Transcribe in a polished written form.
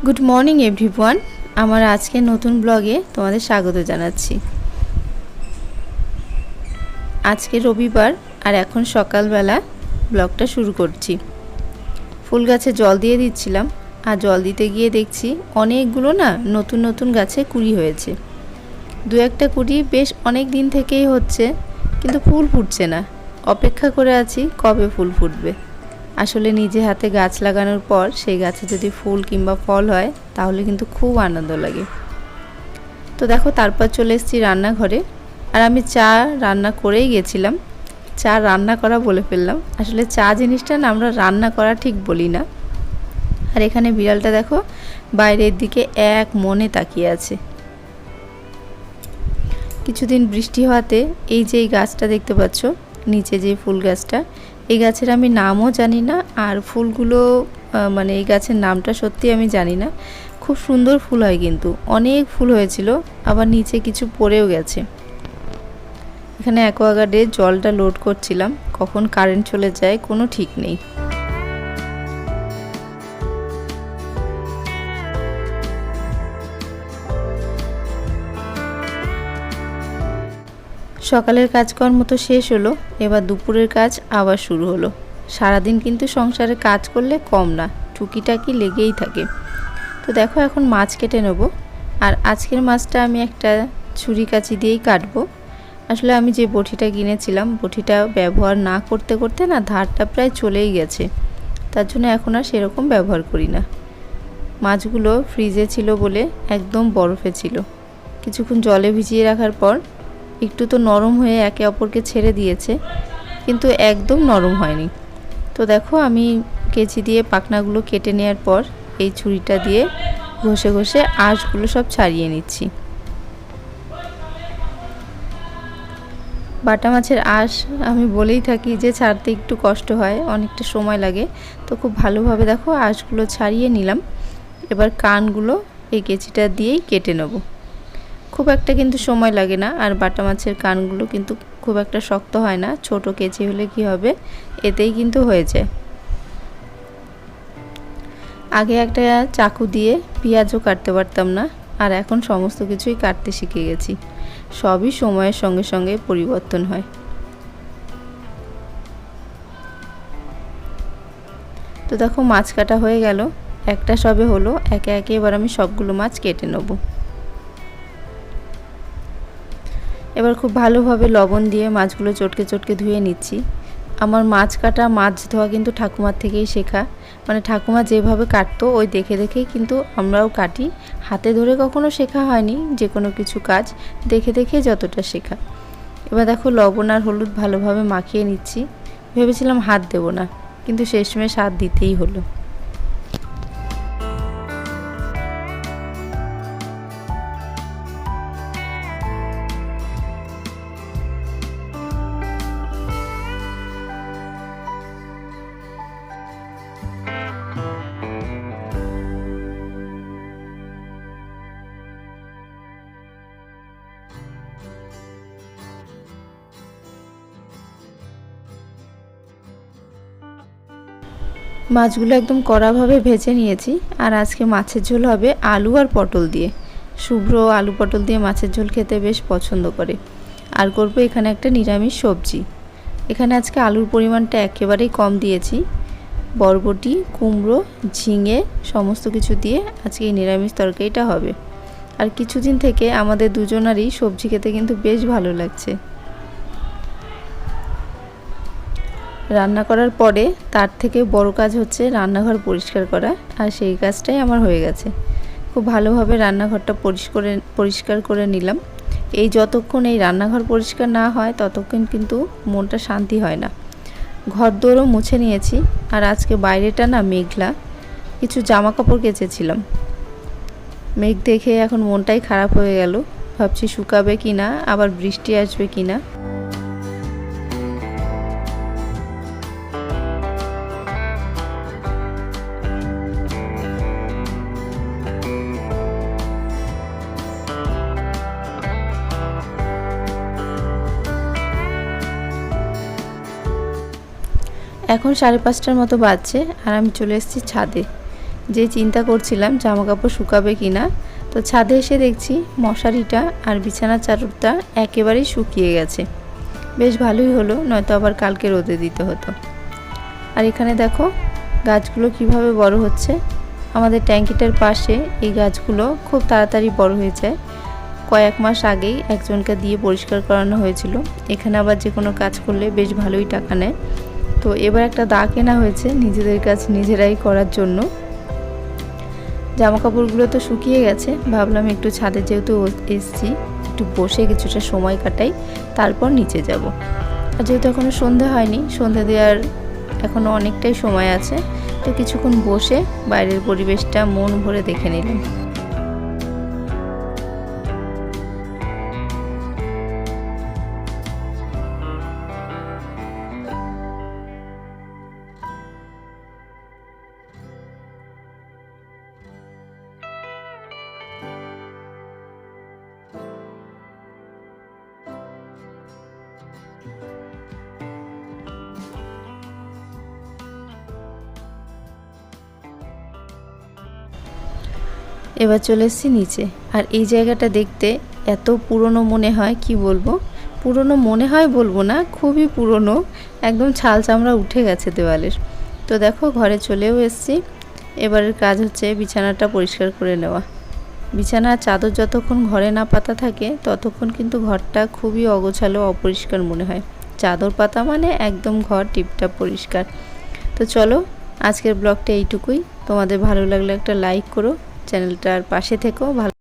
Good morning everyone. আমার আজকে নতুন ব্লগে তোমাদের স্বাগত জানাচ্ছি। আজকে রবিবার আর এখন সকালবেলা ব্লগটা শুরু করছি। ফুল গাছে জল দিয়ে দিচ্ছিলাম, আর জল দিতে গিয়ে দেখছি অনেকগুলো নতুন নতুন গাছে কুঁড়ি হয়েছে। দু একটা কুঁড়ি বেশ অনেক দিন থেকেই হচ্ছে, কিন্তু ফুল ফুটছে না। অপেক্ষা করে আছি কবে ফুল ফুটবে। আসলে নিজে হাতে গাছ লাগানোর পর সেই গাছে যদি ফুল কিংবা ফল হয় তাহলে কিন্তু খুব আনন্দ লাগে। তো দেখো, তারপর চলে এসেছি রান্নাঘরে। আর আমি চা রান্না করেই গেছিলাম। চা রান্না করা বলে ফেললাম, আসলে চা জিনিসটা আমরা রান্না করা ঠিক বলি না। আর এখানে বিড়ালটা দেখো বাইরের দিকে এক মনে তাকিয়ে আছে। কিছুদিন বৃষ্টি হওয়াতে এই যে এই গাছটা দেখতে পাচ্ছ নিচে, যে ফুল গাছটা, এই গাছের আমি নামও জানি না, আর ফুলগুলো এই গাছের নামটা সত্যি আমি জানি না। খুব সুন্দর ফুল হয়, কিন্তু অনেক ফুল হয়েছিল, আবার নিচে কিছু পড়েও গেছে। এখানে অ্যাকোয়াগার্ডে জলটা লোড করছিলাম, কখন কারেন্ট চলে যায় কোনো ঠিক নেই। সকালের কাজকর্ম তো শেষ হলো, এবার দুপুরের কাজ আবার শুরু হলো। সারাদিন কিন্তু সংসারে কাজ করলে কম না, টুকিটাকি লেগেই থাকে। তো দেখো এখন মাছ কেটে নেব। আর আজকের মাছটা আমি একটা ছুরি কাঁচি দিয়েই কাটবো। আসলে আমি যে বটিটা কিনেছিলাম, বটিটা ব্যবহার না করতে করতে ধারটা প্রায় চলেই গেছে, তার জন্য এখন আর সেরকম ব্যবহার করি না। মাছগুলো ফ্রিজে ছিল বলে একদম বরফে ছিল। কিছুক্ষণ জলে ভিজিয়ে রাখার পর একটু তো নরম হয়ে একে অপরকে ছেড়ে দিয়েছে, কিন্তু একদম নরম হয়নি। তো দেখো আমি কেচি দিয়ে পাখনাগুলো কেটে নেওয়ার পর এই ছুরিটা দিয়ে ঘষে ঘষে আঁশগুলো সব ছাড়িয়ে নিচ্ছি। বাটা মাছের আঁশ আমি বলেই থাকি যে ছাড়তে একটু কষ্ট হয়, অনেকটা সময় লাগে। তো খুব ভালোভাবে দেখো আঁশগুলো ছাড়িয়ে নিলাম। এবার কানগুলো এই কেচিটা দিয়েই কেটে নেব। খুব একটা কিন্তু সময় লাগে না, আর বাটা মাছের কানগুলো কিন্তু খুব একটা শক্ত হয় না। ছোট কেচি হলে কি হবে, এতেই কিন্তু হয়ে যায়। আগে একটা চাকু দিয়ে পেঁয়াজও কাটতে পারতাম না, আর এখন সমস্ত কিছুই কাটতে শিখে গেছি। সবই সময়ের সঙ্গে সঙ্গে পরিবর্তন হয়। তো দেখো মাছ কাটা হয়ে গেল, একটা সবে হলো। একে একে এবার আমি সবগুলো মাছ কেটে নেব। এবার খুব ভালোভাবে লবণ দিয়ে মাছগুলো চটকে চটকে ধুয়ে নিচ্ছি। আমার মাছ কাটা মাছ ধোয়া কিন্তু ঠাকুমার থেকেই শেখা। ঠাকুমা যেভাবে কাটতো ওই দেখে দেখেই কিন্তু আমরাও কাটি। হাতে ধরে কখনো শেখা হয়নি, যে কোনো কিছু কাজ দেখে দেখে যতটা শেখা। এবার দেখো লবণ আর হলুদ ভালোভাবে মাখিয়ে নিচ্ছি। ভেবেছিলাম হাত দেবো না, কিন্তু শেষমেশ হাত দিতেই হলো। মাছগুলো একদম কড়াভাবে ভেজে নিয়েছি। আর আজকে মাছের ঝোল হবে আলু আর পটল দিয়ে। শুভ্র আলু পটল দিয়ে মাছের ঝোল খেতে বেশ পছন্দ করে। আর করব এখানে একটা নিরামিষ সবজি। এখানে আজকে আলুর পরিমাণটা একেবারেই কম দিয়েছি। বরবটি, কুমড়ো, ঝিঙে সমস্ত কিছু দিয়ে আজকে এই নিরামিষ তরকারিটা হবে। আর কিছুদিন থেকে আমাদের দুজনারই সবজি খেতে কিন্তু বেশ ভালো লাগছে। রান্না করার পরে তার থেকে বড় কাজ হচ্ছে রান্নাঘর পরিষ্কার করা, আর সেই কাজটাই আমার হয়ে গেছে। খুব ভালোভাবে রান্নাঘরটা পরিষ্কার করে নিলাম। এই যতক্ষণ এই রান্নাঘর পরিষ্কার না হয় ততক্ষণ কিন্তু মনটা শান্তি হয় না। ঘর দোরও মুছে নিয়েছি। আর আজকে বাইরেটা মেঘলা, কিছু জামা কাপড় কেচেছিলাম। মেঘ দেখে এখন মনটাই খারাপ হয়ে গেল, ভাবছি শুকাবে কিনা, আবার বৃষ্টি আসবে কিনা। এখন 5:30টার মতো বাজছে, আর আমি চলে এসেছি ছাদে। যে চিন্তা করছিলাম জামা কাপড় শুকাবে কিনা, তো ছাদে এসে দেখছি মশারিটা আর বিছানার চাদরটা একেবারেই শুকিয়ে গেছে। বেশ ভালোই হলো, নয়তো আবার কালকে রোদে দিতে হতো। আর এখানে দেখো গাছগুলো কিভাবে বড় হচ্ছে। আমাদের ট্যাঙ্কিটার পাশে এই গাছগুলো খুব তাড়াতাড়ি বড় হয়ে যায়। কয়েক মাস আগেই একজনকে দিয়ে পরিষ্কার করানো হয়েছিল। এখানে আবার যে কোনো কাজ করলে বেশ ভালোই টাকা নেয়। তো এবার একটা দা কেনা হয়েছে নিজেদের কাজ নিজেরাই করার জন্য। জামা কাপড়গুলো তো শুকিয়ে গেছে, ভাবলাম একটু ছাদে যেহেতু এসছি একটু বসে কিছুটা সময় কাটাই, তারপর নিচে যাব। আর যেহেতু এখনও সন্ধে হয়নি, সন্ধে দেওয়ার এখনও অনেকটাই সময় আছে, তো কিছুক্ষণ বসে বাইরের পরিবেশটা মন ভরে দেখে নিলাম। এবার চলে এসেছি নিচে। আর এই জায়গাটা দেখতে এত পুরনো মনে হয়, কি বলবো। পুরনো মনে হয় বলবো না, খুবই পুরনো, একদম ছাল চামড়া উঠে গেছে দেওয়ালের। তো দেখো ঘরে চলেও এসেছি। এবারের কাজ হচ্ছে বিছানাটা পরিষ্কার করে নেওয়া। বিছানার চাদর যতক্ষণ ঘরে না পাতা থাকে ততক্ষণ কিন্তু ঘরটা খুবই অগোছালো অপরিষ্কার মনে হয়। চাদর পাতা মানে একদম ঘর টিপটাপ পরিষ্কার। তো চলো আজকের ব্লগটা এইটুকুই। তোমাদের ভালো লাগলে একটা লাইক করো, চ্যানেলটার পাশে থেকো। ভালো